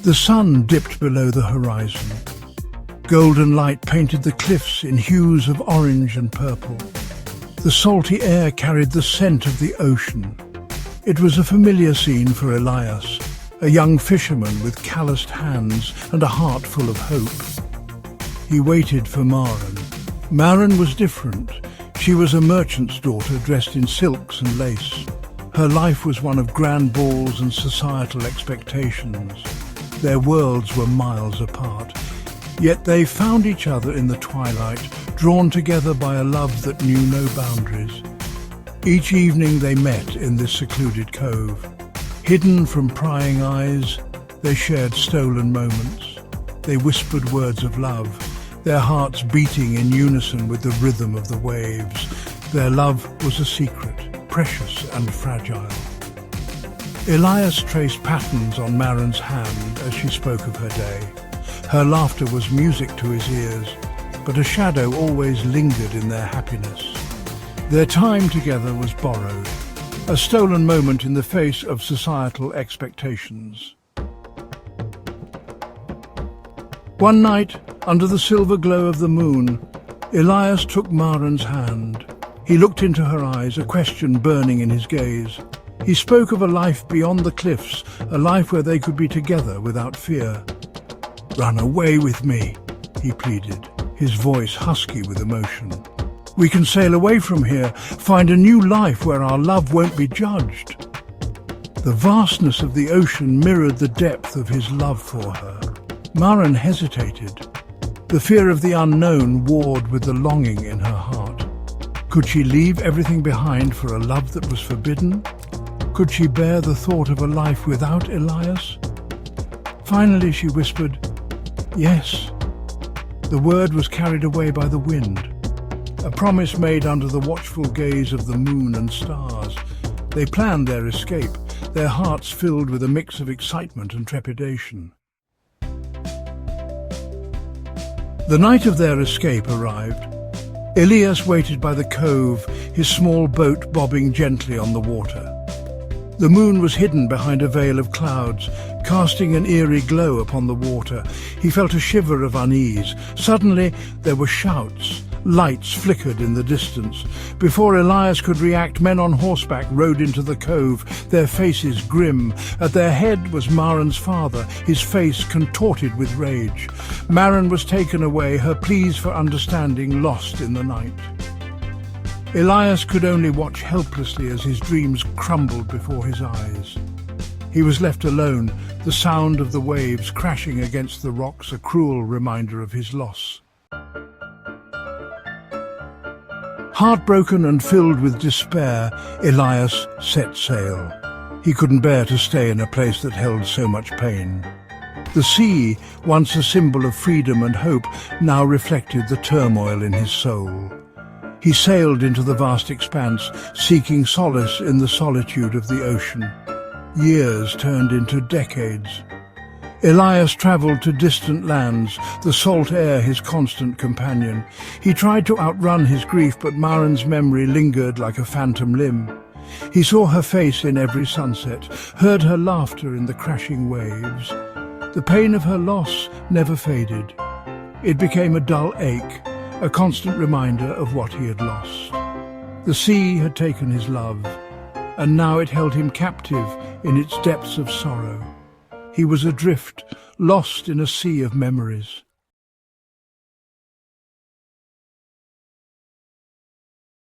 The sun dipped below the horizon. Golden light painted the cliffs in hues of orange and purple. The salty air carried the scent of the ocean. It was a familiar scene for Elias, a young fisherman with calloused hands and a heart full of hope. He waited for Maren. Maren was different. She was a merchant's daughter dressed in silks and lace. Her life was one of grand balls and societal expectations. Their worlds were miles apart. Yet they found each other in the twilight, drawn together by a love that knew no boundaries. Each evening they met in this secluded cove. Hidden from prying eyes, they shared stolen moments. They whispered words of love, their hearts beating in unison with the rhythm of the waves. Their love was a secret, precious and fragile. Elias traced patterns on Maren's hand as she spoke of her day. Her laughter was music to his ears, but a shadow always lingered in their happiness. Their time together was borrowed, a stolen moment in the face of societal expectations. One night, under the silver glow of the moon, Elias took Maren's hand. He looked into her eyes, a question burning in his gaze. He spoke of a life beyond the cliffs, a life where they could be together without fear. "Run away with me," he pleaded, his voice husky with emotion. "We can sail away from here, find a new life where our love won't be judged." The vastness of the ocean mirrored the depth of his love for her. Maren hesitated. The fear of the unknown warred with the longing in her heart. Could she leave everything behind for a love that was forbidden? Could she bear the thought of a life without Elias? Finally she whispered, "Yes." The word was carried away by the wind, a promise made under the watchful gaze of the moon and stars. They planned their escape, their hearts filled with a mix of excitement and trepidation. The night of their escape arrived. Elias waited by the cove, his small boat bobbing gently on the water. The moon was hidden behind a veil of clouds, casting an eerie glow upon the water. He felt a shiver of unease. Suddenly there were shouts. Lights flickered in the distance. Before Elias could react, men on horseback rode into the cove, their faces grim. At their head was Maren's father, his face contorted with rage. Maren was taken away, her pleas for understanding lost in the night. Elias could only watch helplessly as his dreams crumbled before his eyes. He was left alone, the sound of the waves crashing against the rocks a cruel reminder of his loss. Heartbroken and filled with despair, Elias set sail. He couldn't bear to stay in a place that held so much pain. The sea, once a symbol of freedom and hope, now reflected the turmoil in his soul. He sailed into the vast expanse, seeking solace in the solitude of the ocean. Years turned into decades. Elias travelled to distant lands, the salt air his constant companion. He tried to outrun his grief, but Maren's memory lingered like a phantom limb. He saw her face in every sunset, heard her laughter in the crashing waves. The pain of her loss never faded. It became a dull ache, a constant reminder of what he had lost. The sea had taken his love, and now it held him captive in its depths of sorrow. He was adrift, lost in a sea of memories.